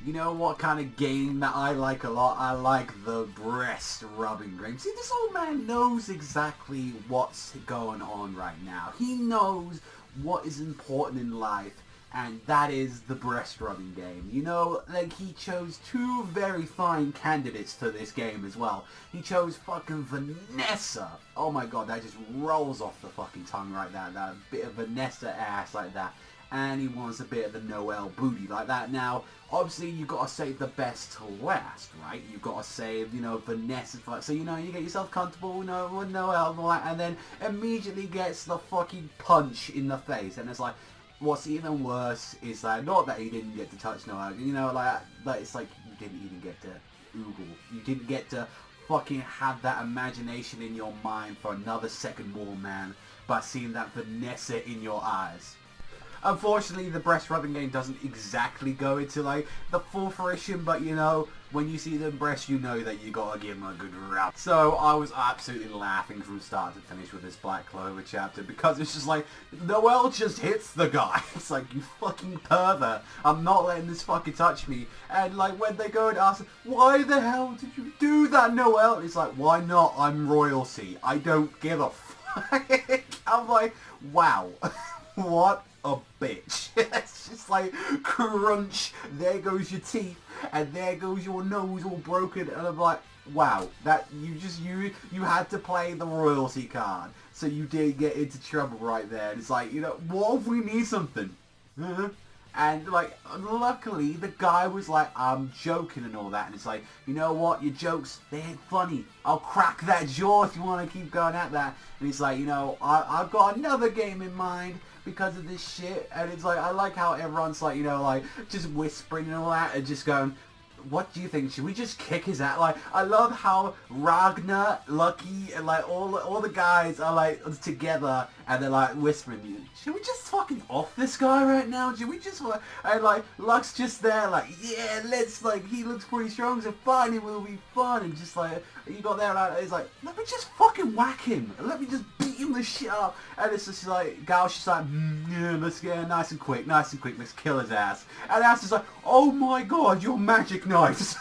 You know what kind of game that I like a lot? I like the breast rubbing game. See, this old man knows exactly what's going on right now. He knows what is important in life, and that is the breast rubbing game. You know, like, he chose two very fine candidates to this game as well. He chose fucking Vanessa. Oh my god, that just rolls off the fucking tongue right there. That bit of Vanessa ass like that. And he wants a bit of the Noelle booty like that. Now, obviously, you got to save the best to last, right? You got to save, you know, Vanessa. So, you know, you get yourself comfortable, you know, with Noelle and all that, and then immediately gets the fucking punch in the face. And it's like, what's even worse is that, not that he didn't get to touch Noelle, you know, like it's like you didn't even get to oogle. You didn't get to fucking have that imagination in your mind for another second more, man, by seeing that Vanessa in your eyes. Unfortunately, the breast rubbing game doesn't exactly go into, like, the full fruition, but, you know, when you see them breasts, you know that you gotta give them a good rub. So, I was absolutely laughing from start to finish with this Black Clover chapter, because it's just like, Noelle just hits the guy. It's like, you fucking pervert, I'm not letting this fucking touch me. And, like, when they go and ask, why the hell did you do that, Noelle? It's like, why not? I'm royalty. I don't give a fuck. I'm like, wow. What a bitch. It's just like, crunch, there goes your teeth, and there goes your nose all broken, and I'm like, wow, that, you had to play the royalty card, so you did get into trouble right there. And it's like, you know, what if we need something? And, like, luckily, the guy was like, I'm joking and all that, and it's like, you know what, your jokes, they ain't funny. I'll crack that jaw if you want to keep going at that. And he's like, you know, I've got another game in mind because of this shit. And it's like, I like how everyone's like, you know, like, just whispering and all that, and just going, what do you think? Should we just kick his ass? Like, I love how Ragnar, Lucky, and like all the guys are like together, and they're like whispering, should we just fucking off this guy right now? Should we just, and like, Luck's just there like, yeah, let's, like, he looks pretty strong, so fine, it will be fun. And just like, you got there, and it's like, let me just fucking whack him. Let me just beat him the shit up. And it's just like, Gal's just like, yeah, let's get nice and quick, let's kill his ass. And Ass is like, oh my god, you're magic knives.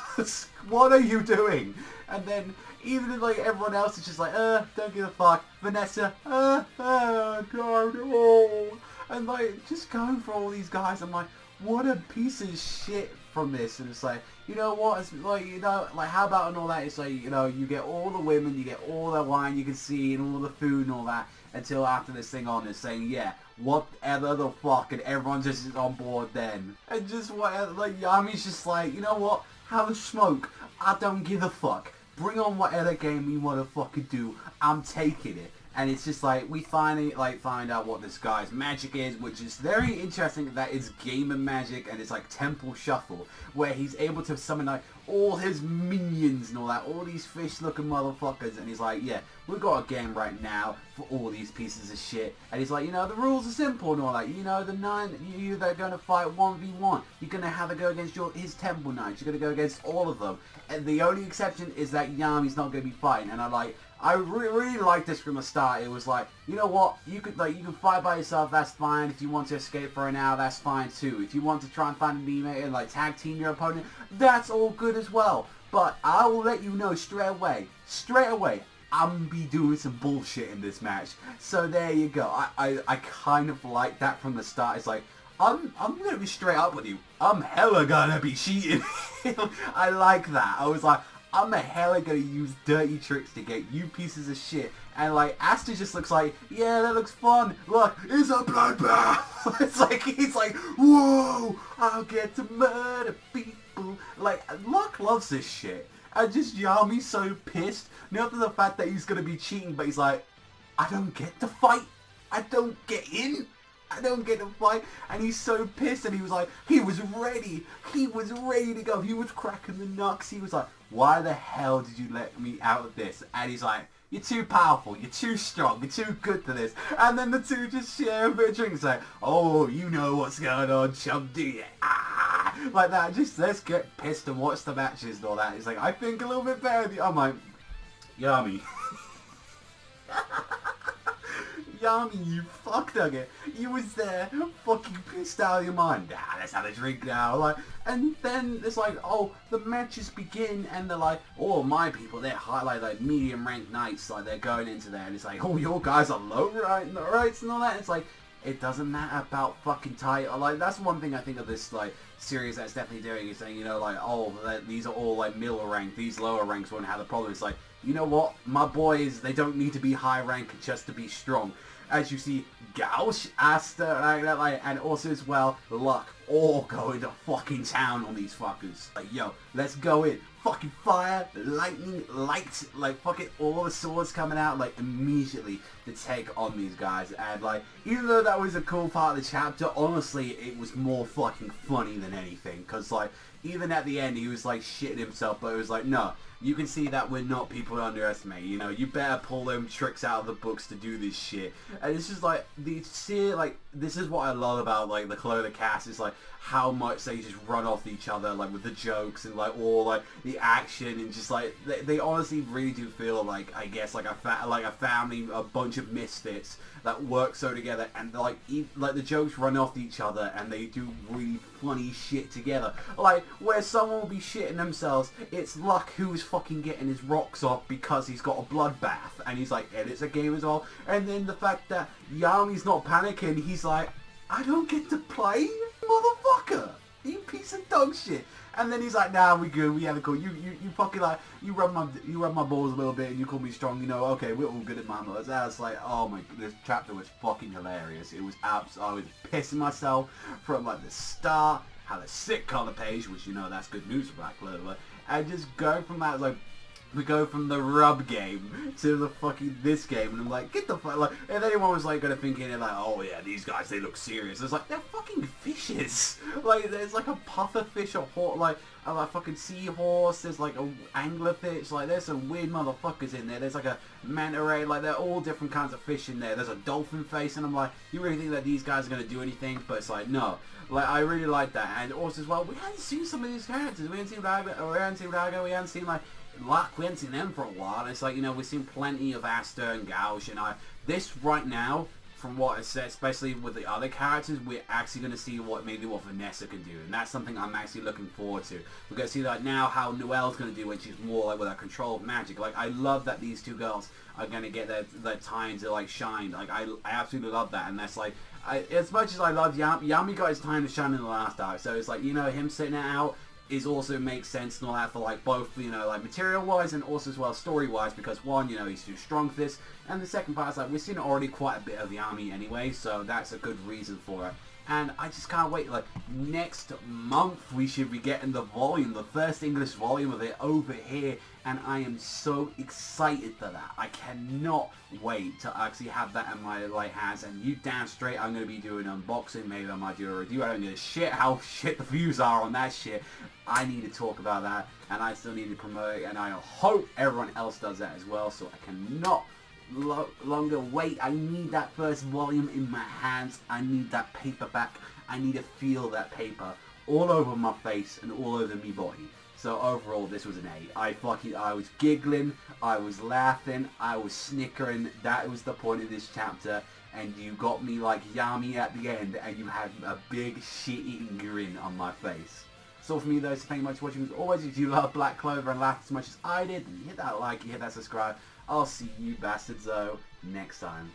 What are you doing? And then even like everyone else is just like, don't give a fuck. Vanessa, god, oh. And like, just going for all these guys, I'm like, what a piece of shit from this. And it's like, you know what, it's like, you know, like, how about and all that, it's like, you know, you get all the women, you get all the wine you can see, and all the food and all that, until after this thing on is saying, yeah, whatever the fuck, and everyone just is on board then. And just whatever, like, Yami's just like, you know what, have a smoke, I don't give a fuck. Bring on whatever game you want to fucking do, I'm taking it. And it's just like, we finally, like, find out what this guy's magic is, which is very interesting that it's gamer magic, and it's like Temple Shuffle, where he's able to summon, like, all his minions and all that, all these fish-looking motherfuckers, and he's like, yeah, we've got a game right now for all these pieces of shit. And he's like, you know, the rules are simple and all that, you know, they're going to fight 1v1, you're going to have to go against his Temple Knights, you're going to go against all of them, and the only exception is that Yami's not going to be fighting. And I really liked this from the start. It was like, you know what, you can fight by yourself, that's fine. If you want to escape for an hour, that's fine too. If you want to try and find a teammate and like tag team your opponent, that's all good as well. But I will let you know straight away, I'm gonna be doing some bullshit in this match. So there you go. I kind of like that from the start. It's like, I'm gonna be straight up with you. I'm hella gonna be cheating. I like that. I was like, I'm hella gonna use dirty tricks to get you pieces of shit. And like, Asta just looks like, yeah, that looks fun. Look, it's a bloodbath. It's like, he's like, whoa, I'll get to murder people. Like, Luck loves this shit. And just Yami's so pissed. Not for the fact that he's gonna be cheating, but he's like, I don't get to fight. I don't get in. I don't get to fight. And he's so pissed, and he was like, he was ready to go. He was cracking the knucks. He was like, why the hell did you let me out of this? And he's like, you're too powerful, you're too strong, you're too good for this. And then the two just share a bit of drink and say, oh, you know what's going on, chum, do you? Ah! Like that, just let's get pissed and watch the matches and all that. It's like, I think a little bit better. I'm like, Yami. Yami, you fuck nugget. You was there, fucking pissed out of your mind. Ah, let's have a drink now. Like, and then it's like, oh, the matches begin, and they're like, oh, my people, they're highlight like medium ranked knights, like they're going into there, and it's like, oh, your guys are low rights and all that. It's like, it doesn't matter about fucking title. Like, that's one thing I think of this, like, series that's definitely doing is saying, you know, like, oh, these are all, like, middle rank, these lower ranks won't have the problem. It's like, you know what? My boys, they don't need to be high rank just to be strong. As you see, Gauch, Asta, and also as well, Luck, all going to fucking town on these fuckers. Like, yo, let's go in. Fucking fire, lightning, light, like fucking all the swords coming out like immediately to take on these guys. And like, even though that was a cool part of the chapter, honestly, it was more fucking funny than anything. Cause like, even at the end, he was like shitting himself, but it was like, no, you can see that we're not people to underestimate. You know, you better pull them tricks out of the books to do this shit. And it's just like, this is what I love about like the Clover cast, is like how much they just run off each other, like with the jokes and like all like the action, and just like they honestly really do feel like, I guess, like a family, a bunch of misfits that work so together, and like the jokes run off each other and they do really funny shit together. Like where someone will be shitting themselves, it's Luck who's fucking getting his rocks off because he's got a bloodbath, and he's like, and it's a game as well. And then the fact that Yami's not panicking, he's like, I don't get to play, motherfucker, you piece of dog shit. And then he's like, nah, we good, we had a cool. You fucking like, you rub my balls a little bit and you call me strong, you know, okay, we're all good at mama. I was like, oh my, this chapter was fucking hilarious. It was I was pissing myself from like the start, had a sick color page, which, you know, that's good news for Black Clover. And just go from that, like, we go from the rub game to the fucking this game, and I'm like, get the fuck, like, if anyone was like gonna think in it like, oh yeah, these guys, they look serious, it's like, they're fucking fishes. Like, there's like a puffer fish, a like a fucking seahorse, there's like a anglerfish, like there's some weird motherfuckers in there, there's like a manta ray, like they're all different kinds of fish in there, there's a dolphin face, and I'm like, you really think that these guys are gonna do anything? But it's like, no. Like, I really like that. And also as well, we hadn't seen some of these characters, we hadn't seen Raga, we hadn't seen like Luck, we hadn't seen them for a while. It's like, you know, we've seen plenty of Asta and Gauch, and this right now, from what I said, especially with the other characters, we're actually going to see what Vanessa can do, and that's something I'm actually looking forward to. We're going to see like now how Noelle's going to do when she's more like with her control of magic. Like, I love that these two girls are going to get their time to like shine. Like, I absolutely love that, and that's like, as much as I love Yami got his time to shine in the last arc, so it's like, you know, him sitting it out is also makes sense and all that for like both, you know, like material wise and also as well story wise, because one, you know, he's too strong for this, and the second part is like we've seen already quite a bit of Yami anyway, so that's a good reason for it. And I just can't wait. Like, next month we should be getting the first English volume of it over here, and I am so excited for that. I cannot wait to actually have that in my like hands. And you damn straight, I'm going to be doing an unboxing. Maybe I might do a review. I don't give a shit how shit the views are on that shit. I need to talk about that, and I still need to promote it, and I hope everyone else does that as well. So I cannot longer wait. I need that first volume in my hands. I need that paperback. I need to feel that paper all over my face and all over me body. So overall, this was an A. I was giggling, I was laughing, I was snickering. That was the point of this chapter, and you got me like Yami at the end, and you had a big shit-eating grin on my face. So for me though, so thank you much for watching. As always, if you love Black Clover and laughed as much as I did, then hit that like, you hit that subscribe. I'll see you bastards though next time.